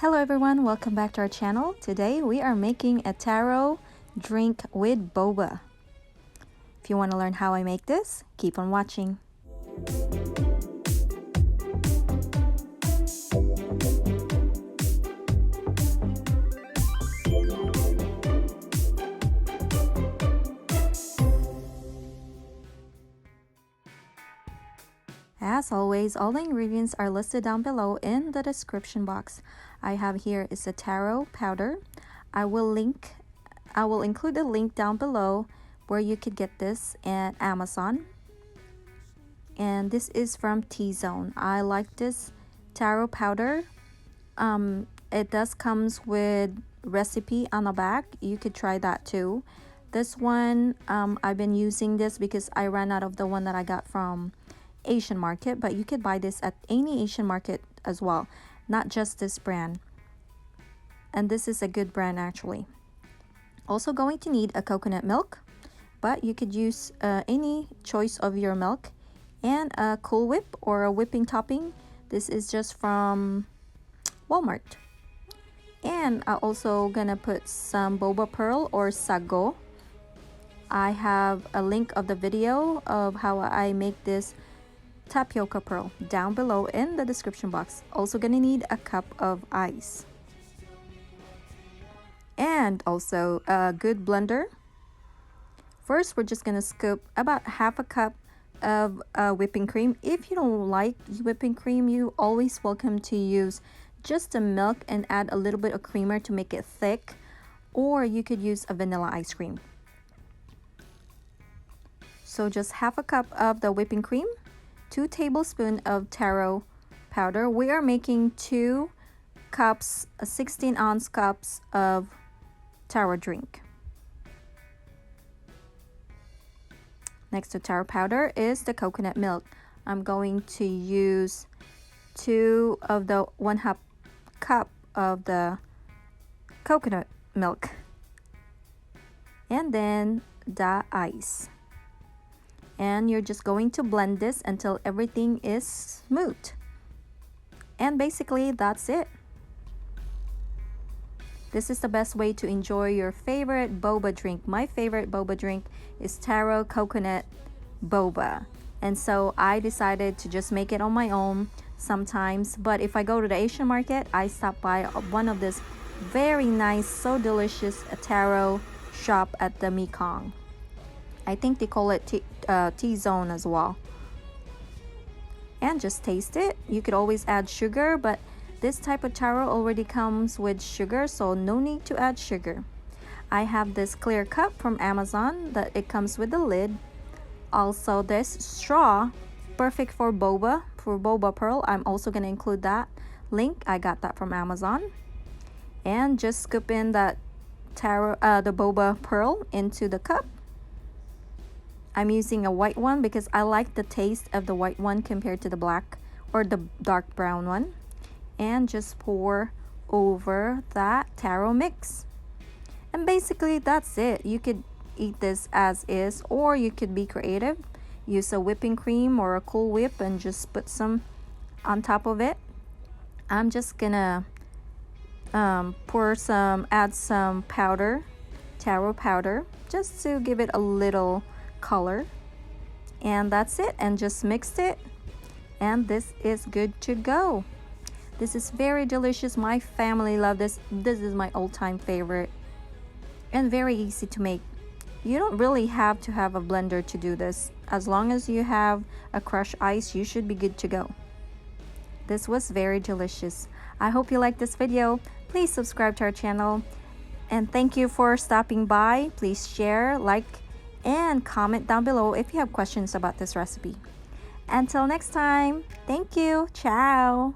Hello everyone, welcome back to our channel. Today we are making a taro drink with boba. If you want to learn how I make this, keep on watching. As always, all the ingredients are listed down below in the description box. I have here is a taro powder. I will include a link down below where you could get this at Amazon. And this is from T-Zone. I like this taro powder. It does comes with recipe on the back. You could try that too. This one, I've been using this because I ran out of the one that I got from Asian market, but you could buy this at any Asian market as well, not just this brand. And this is a good brand actually. Also going to need a coconut milk, but you could use any choice of your milk, and a Cool Whip or a whipping topping. This is just from Walmart. And I'm also gonna put some Boba Pearl or sago. I have a link of the video of how I make this tapioca pearl down below in the description box. Also gonna need a cup of ice and also a good blender. First, we're just gonna scoop about half a cup of whipping cream. If you don't like whipping cream, you always welcome to use just the milk and add a little bit of creamer to make it thick, or you could use a vanilla ice cream. So just half a cup of the whipping cream, 2 tablespoons of taro powder. We are making 2 cups, 16-ounce cups of taro drink. Next to taro powder is the coconut milk. I'm going to use 2 of the 1/2 cup of the coconut milk, and then the ice. And you're just going to blend this until everything is smooth. And basically that's it. This is the best way to enjoy your favorite boba drink. My favorite boba drink is Taro Coconut Boba. And so I decided to just make it on my own sometimes. But if I go to the Asian market, I stop by one of this very nice, so delicious taro shop at the Mekong. I think they call it T-Zone as well. And just taste it. You could always add sugar, but this type of taro already comes with sugar, so no need to add sugar. I have this clear cup from Amazon that it comes with the lid. Also this straw, perfect for Boba Pearl. I'm also going to include that link. I got that from Amazon. And just scoop in that the Boba Pearl into the cup. I'm using a white one because I like the taste of the white one compared to the black or the dark brown one. And just pour over that taro mix. And basically that's it. You could eat this as is, or you could be creative. Use a whipping cream or a Cool Whip and just put some on top of it. I'm just gonna add some powder, taro powder, just to give it a little color. And that's it, and just mix it, and this is good to go. This is very delicious. My family love this. This is my all-time favorite, and very easy to make. You don't really have to have a blender to do this. As long as you have a crushed ice, you should be good to go. This was very delicious. I hope you liked this video. Please subscribe to our channel, and thank you for stopping by. Please share, like, and comment down below if you have questions about this recipe. Until next time, thank you. Ciao.